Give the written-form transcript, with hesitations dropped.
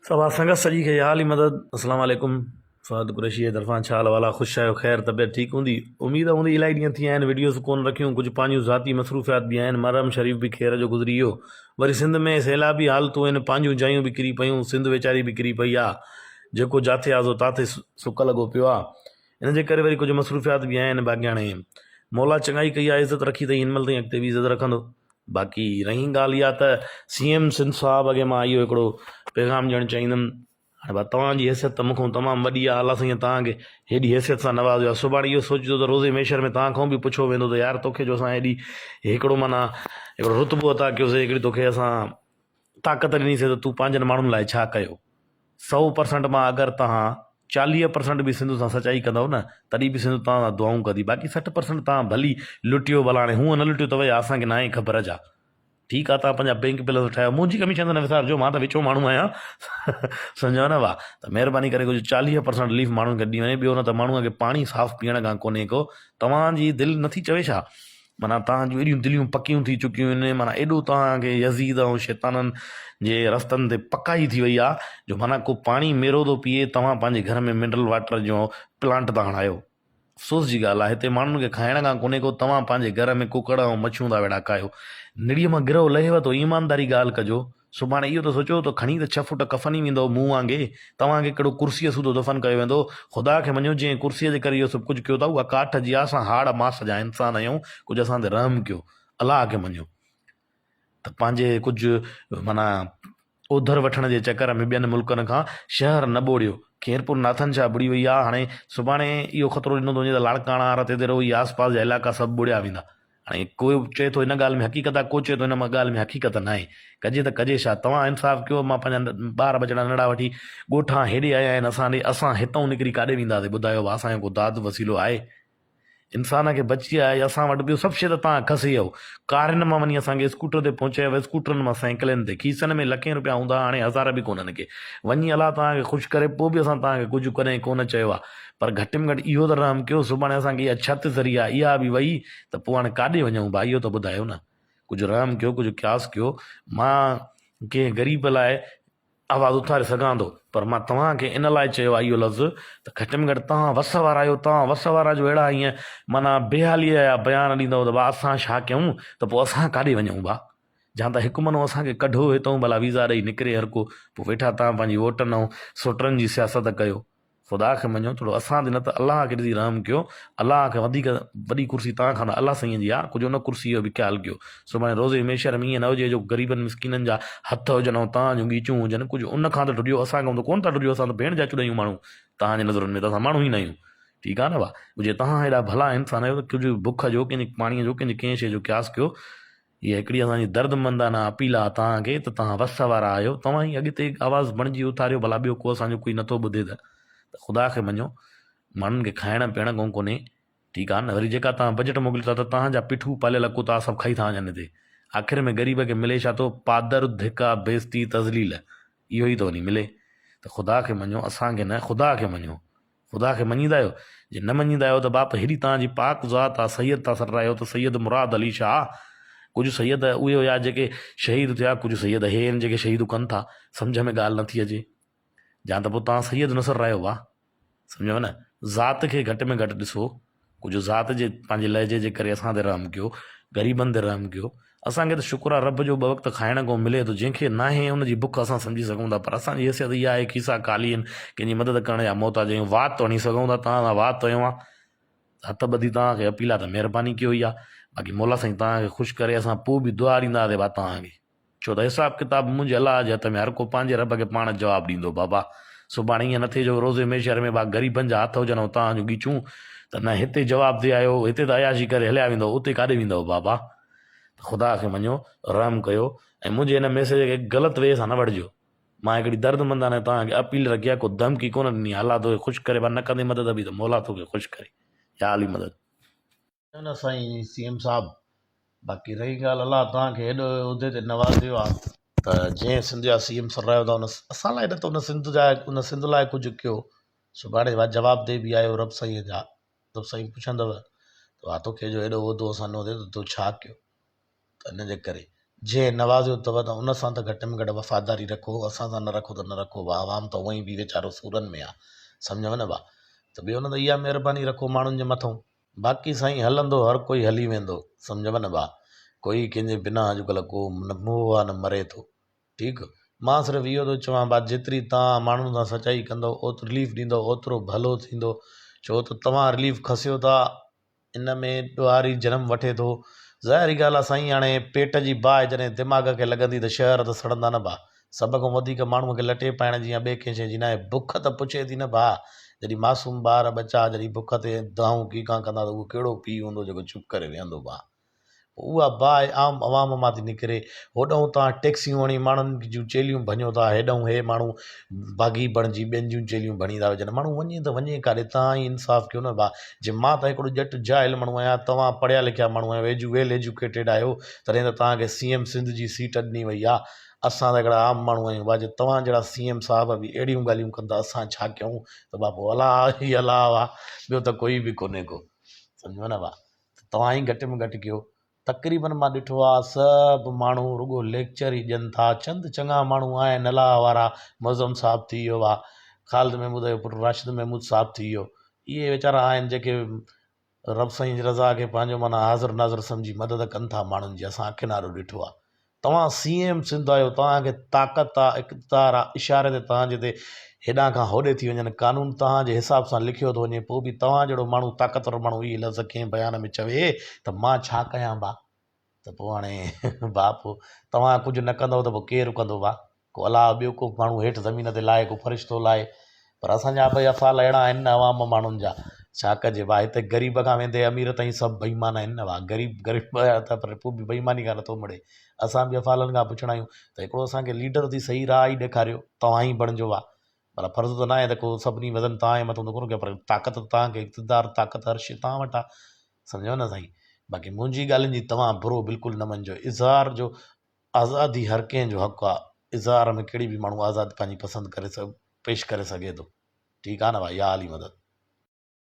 सभा संगत सजी खे हाल ही मदद। अस्सलाम वालेकुम। फहद कुरैशी तरफ़ां छा हाल वाला, ख़ुशि आहियो, ख़ैर तबियत ठीक हूंदी, उम्मीद हूंदी। इलाही ॾींहं थी विया आहिनि, वीडियोज़ कोन रखियूं, कुझु पंहिंजूं ज़ाती मसरूफ़ियात बि आहिनि। महरम शरीफ़ बि ख़ैर जो गुज़री वियो, वरी सिंध में सैलाबी हालतूं आहिनि, पंहिंजूं जायूं बि किरी पियूं, सिंध वेचारी बि किरी पई आहे, जेको जिथे आज़ो ताथे सुक लॻो पियो आहे। इन जे करे वरी कुझु मसरूफ़ियात बि आहिनि। बाक़ी हाणे मौला चङाई कई आहे, इज़त रखी अथई, हिन महिल ताईं अॻिते बि इज़त रखंदो। बाक़ी रही ॻाल्हि इहा त CM सिंध साहब अॻे मां इहो हिकिड़ो पैगाम ॾियणु चाहींदुमि। हाणे भाउ तव्हांजी हैसियत त मूंखां तमामु वॾी आहे, अलाह साईं तव्हांखे हेॾी हैसियत सां नवाज़ियो आहे। सुभाणे इहो सोचिजो त रोज़े मेशर में तव्हांखां बि पुछो वेंदो त यार तोखे जो असां हेॾी हिकिड़ो माना हिकिड़ो रुतबो अता कयोसीं, हिकिड़ी तोखे असां ताक़त ॾिनीसीं त तूं पंहिंजनि माण्हुनि लाइ छा कयो। 100% मां अगरि तव्हां 40% बि सिंधु सां सचाई कंदव न, तॾहिं बि सिंधु तव्हां दुआऊं कंदी। बाक़ी 60% तव्हां भली लुटियो, भला हाणे हूअं न लुटियो अथव या असांखे न आहे ख़बर जा, ठीकु आहे, तव्हां पंहिंजा बैंक बैलेंस ठाहियो, मुंहिंजी कमीशन त न विसारजो, मां त विचो माण्हू आहियां सम्झो न भाउ। त महिरबानी करे कुझु 40% रिलीफ माण्हुनि खे ॾी वञे। ॿियो न त माण्हूअ खे पाणी साफ़ु पीअण खां कोन्हे को, तव्हांजी दिलि नथी चवे छा, माना तव्हांजूं एॾियूं दिलियूं पकियूं थी चुकियूं आहिनि, माना एॾो तव्हांखे यज़ीद ऐं शैताननि जे रस्तनि ते पकाई थी वई आहे जो माना को पाणी मेरो थो पीए, तव्हां पंहिंजे घर में मिनरल वाटर जो प्लांट था हणायो। अफ़सोस जी ॻाल्हि आहे, हिते माण्हुनि खे खाइण खां कोन्हे को, तव्हां पंहिंजे घर में कुकड़ ऐं मच्छियूं था वेड़ा कयो। निड़ीअ मां गिरहो लहेव थो, ईमानदारी ॻाल्हि कजो। सुभाणे इहो त सोचो त खणी त 6 फुट कफ़न ई वेंदो मुंहुं वांगुरु, तव्हांखे कहिड़ो कुर्सीअ सूधो दफ़न कयो वेंदो। ख़ुदा खे मञो, जंहिं कुर्सीअ जे करे इहो सभु कुझु कयो था, उहा काठ जी आहे, असां हाड़ मास जा इंसान आहियूं, कुझु असां ते रहम कयो, अलाह खे मञो। त पंहिंजे कुझु माना ओधर वठण जे चकर में ॿियनि मुल्कनि खां शहर न ॿोड़ियो। खेरपुर नाथन शाह बुड़ी वई आहे, हाणे सुभाणे इहो ख़तरो ॾिनो थो वञे त लाड़काणा रतेदरो इहे आसपास जा इलाइक़ा सभु ॿुड़िया वेंदा। हाणे कोई चए थो हिन ॻाल्हि में हक़ीक़त आहे, को चए थो हिन मां ॻाल्हि में हक़ीक़त न आहे। कजे त कजे छा, तव्हां इंसाफ़ु कयो। मां पंहिंजा ॿार बचड़ा नंढा वठी ॻोठां हेॾे आया आहिनि असां ॾे, असां हितां निकिरी काॾे वेंदासीं ॿुधायो, असांजो को दाद वसीलो आहे? इंसान खे बची आहे असां वटि ॿियो सभु शइ त तव्हां खसी वियो। कारुनि मां वञी असांखे स्कूटर ते पहुचायो, स्कूटरनि मां साइकिलनि ते, खीसनि में लखें रुपया हूंदा, हाणे हज़ार बि कोन्हनि के। वञी अलाह तव्हांखे ख़ुशि करे, पोइ बि असां तव्हांखे कुझु कॾहिं कोन चयो आहे, पर घटि में घटि इहो त रहम कयो। सुभाणे असांखे इहा छिति ज़री आहे, इहा बि वई त पोइ हाणे काॾे वञूं भाई, इहो त ॿुधायो न। कुझु रहम कयो, कुझु क़यास कयो। मां कंहिं ग़रीब लाइ आवाज़ु उथारे सघां थो, पर मां तव्हांखे इन लाइ चयो आहे इहो लफ़्ज़ त घटि में घटि तव्हां वस वारा आहियो। तव्हां वस वारा जो अहिड़ा हीअं माना बेहालीअ जा बयान ॾींदव त भाउ असां छा कयूं, त पोइ असां काॾे वञूं भाउ। जा त हिकु मनो असांखे कढो हितां, भला वीज़ा ॾेई निकिरे हर को, पोइ वेठा तव्हां पंहिंजी वोटनि ऐं सुटनि जी सियासत कयो। ख़ुदा खे मञो, थोरो असां ते न त अलाह खे ॾिसी रहम कयो। अलाह खे वधीक वॾी कुर्सी तव्हां खां न अलाह साईं जी आहे, कुझु उन कुर्सीअ जो बि ख़्यालु कयो। सुभाणे रोज़े मेशर में ईअं न हुजे जो ग़रीबनि मिसकिननि जा हथ हुजनि ऐं तव्हांजूं ॻीचूं हुजनि। कुझु उन खां त ॾुडियो, असांखां त कोन था ॾुडियो, असां त भेण जा चुॾायूं माण्हू तव्हांजे नज़रुनि में, त असां माण्हू ई न आहियूं। ठीकु आहे न भाउ, जे तव्हां हेॾा भला इंसान आहियो त कुझु बुख जो, कंहिंजे पाणीअ जो, कंहिंजे कंहिं शइ जो क़यास कयो। इहा हिकिड़ी असांजी दर्दमंदाना अपील आहे तव्हांखे, त तव्हां वस वारा आहियो, तव्हां ई अॻिते आवाज़ु बणिजी उथारियो, भला ॿियो को असांजो कोई नथो ॿुधे त ख़ुदा खे मञो। माण्हुनि खे खाइण पीअण खां कोन्हे, ठीकु आहे न। वरी जेका तव्हां बजट मोकिलियो था त तव्हांजा पिठू पालियल कुता सभु खाई था वञनि हिते। आख़िर में ग़रीब खे मिले छा थो, पादर धिका बेइज़ती तज़लील, इहो ई थो वञी मिले। त ख़ुदा खे मञो, असांखे न, ख़ुदा खे मञो। ख़ुदा खे मञींदा आहियो? जे न मञींदा आहियो त बाप हेॾी तव्हांजी पाक ज़ात आहे, सैयद था सर्रायो त सैयद मुराद अली शाह। कुझु सैयद उहे हुया जेके शहीद थिया, कुझु सैयद हे आहिनि जेके शहीद कनि था। सम्झ में ॻाल्हि नथी अचे, या त पोइ तव्हां सैयद न सर्रायो वाह, सम्झो न। ज़ात खे घटि में घटि ॾिसो, कुझु ज़ात जे पंहिंजे लहजे जे करे असां ते रहम कयो, ग़रीबनि ते रहम कयो। असांखे त शुक्र आहे रब जो 2 वक़्तु खाइण को मिले थो, जंहिंखे न आहे उनजी बुख असां सम्झी सघूं था, पर असांजी हैसियत इहा आहे खीसा ख़ाली आहिनि, कंहिंजी मदद करण जा मोहताज आहियूं। वात तो हणी सघूं था, तव्हां सां वात हयो आहे, हथ ॿधी तव्हांखे अपील आहे त महिरबानी कयो ई आहे। बाक़ी मौला साईं तव्हांखे ख़ुशि करे असां पोइ बि दुआ ॾींदासीं भाउ तव्हांखे, छो त हिसाबु किताबु मुंहिंजे अलाह जे हथ में, हर को पंहिंजे रब खे पाण जवाबु ॾींदो बाबा। सुभाणे ईअं न थिए जो रोज़े मेशर में भाउ ग़रीबनि जा हथ हुजनि ऐं तव्हांजूं ॻीचूं, त न हिते जवाबु ॾे आयो, हिते त अयाशी करे हलिया वेंदो, उते काॾे वेंदव बाबा। ख़ुदा खे मञो, रहम कयो, ऐं मुंहिंजे हिन मैसेज खे ग़लति वे सां न वठिजो। मां हिकिड़ी दर्दमंदाने तव्हांखे अपील रखी आहे, को धमकी कोन ॾिनी। अलाह तोखे ख़ुशि करे, न कंदे मदद बि त मौला तोखे ख़ुशि करे, या अली मदद न साईं CM साहिबु। बाक़ी रही ॻाल्हि, अलाह तव्हांखे हेॾो उहिदे ते नवाज़ियो आहे त जंहिं सिंध जा CM सर्रायो था, उन असां लाइ न त उन सिंध जा, उन सिंध लाइ कुझु कयो। सुभाणे जवाबु ॾे बि आयो रब साईं जा, रब साईं पुछंदव त तोखे जो हेॾो उहिदो असां न हुजे त तूं छा कयो। त इन जे करे जे नवाज़ियो अथव त उन सां त घटि में घटि वफ़ादारी रखो, असां सां न रखो त न रखो भाउ, आवाम त उअं ई बि वीचारो सूरनि में आहे, सम्झव न भाउ। त ॿियो न त इहा महिरबानी रखो माण्हुनि जे मथां। बाक़ी साईं हलंदो हर कोई हली वेंदो, सम्झव न भाउ। कोई कंहिंजे बिना अॼुकल्ह को न मोह आहे न मरे थो, ठीकु। मां सिर्फ़ु इहो थो चवां भाउ, जेतिरी तव्हां माण्हुनि सां सचाई कंदव, ओतिरो रिलीफ ॾींदव, ओतिरो भलो थींदो। छो त तव्हां रिलीफ खसियो था, इन में ॾुहारी जनमु वठे थो। ज़ाहिरी ॻाल्हि आहे साईं, हाणे पेट जी बाहि जॾहिं दिमाग़ खे लॻंदी त शहर त सड़ंदा न भाउ। सभ खां वधीक माण्हूअ खे लटे पाइण जी या ॿिए कंहिं शइ जी न आहे, बुख त पुछे थी न भाउ। जॾहिं मासूम ॿार बच्चा जॾहिं बुख ते दाऊं कीका कंदा त उहो कहिड़ो पीउ हूंदो जेको चुप करे वेहंदो भाउ। उहा बाहि आम अवाम मां थी निकिरे। होॾां तव्हां टैक्सियूं हणी माण्हुनि जूं चेलियूं भञो था, हेॾां हे माण्हू बाग़ी बणिजी ॿियनि जूं चेलियूं भणी था विझनि। माण्हू वञे त वञे काॾे, तव्हां ई इंसाफ़ु कयो न भाउ। जे मां त हिकिड़ो ॼट जाहिल माण्हू आहियां, तव्हां पढ़िया लिखिया माण्हू आहियो, वेल एजुकेटेड आहियो, तॾहिं त तव्हांखे CM सिंध जी सीट ॾिनी वई आहे। असां त हिकिड़ा आम माण्हू आहियूं भाउ। जे तव्हां जहिड़ा CM साहिब बि अहिड़ियूं ॻाल्हियूं कनि था, असां छा कयूं। त बाबू अलाह ई अलाह आहे, ॿियो त कोई बि कोन्हे को, सम्झो न भाउ। तव्हां ई घटि में घटि कयो। तक़रीबन मां ॾिठो आहे सभु माण्हू रुॻो लेक्चर ई ॾियनि था। चंद चङा माण्हू आहिनि अलाह वारा, मुअज़्ज़म साहिबु थी वियो आहे, ख़ालिद महमूद जो पुटु राशिद महमूद साहिबु थी वियो। इहे वीचारा आहिनि जेके रब साईं जी रज़ा खे पंहिंजो माना हाज़िर नाज़िर सम्झी मदद कनि था माण्हुनि जी। असां अखियुनि वारो ॾिठो आहे। तव्हां CM सिंध आहियो, तव्हांखे ताक़त आहे, इक़्तिदार आहे, इशारे ते तव्हांजे ते हेॾां खां होॾे थी वञनि। कानून तव्हांजे हिसाब सां लिखियो थो वञे, पोइ बि तव्हां जहिड़ो माण्हू ताक़तवर माण्हू इहे लफ़्ज़ कंहिं बयान में चवे त मां छा कयां भाउ। त पोइ हाणे भाउ पोइ तव्हां कुझु न कंदव त पोइ केरु कंदो भाउ। को अलाह ॿियो को माण्हू हेठि ज़मीन ते लाहे, को फ़रिश्तो लाहे। पर असांजा भई अफ़ाल अहिड़ा आहिनि न अवाम माण्हुनि जा, छा कजे भाउ। हिते ग़रीब खां वेंदे अमीर ताईं सभु बेईमान आहिनि न भाउ। ग़रीब त पर पोइ बि बेईमानी खां नथो मिड़े। असां बि अफ़ालनि खां पुछणा आहियूं त हिकिड़ो असांखे लीडर थी सही राह ई ॾेखारियो, तव्हां ई बणिजो भाउ। पर फ़र्ज़ु त न आहे त को सभिनी वज़न तव्हांजे मथां थो कोन्ह, पर ताक़त तव्हांखे, इक़्तिदार ताक़त हर शइ तव्हां वटि आहे, सम्झो न साईं। बाक़ी मुंहिंजी ॻाल्हियुनि जी तव्हां बुरो बिल्कुलु न मञिजो। इज़हार जो आज़ादी हर कंहिंजो हक़ु आहे। इज़हार में कहिड़ी बि माण्हू आज़ादी पंहिंजी पसंदि करे पेश करे सघे थो, ठीकु आहे न भाई। या अली मदद।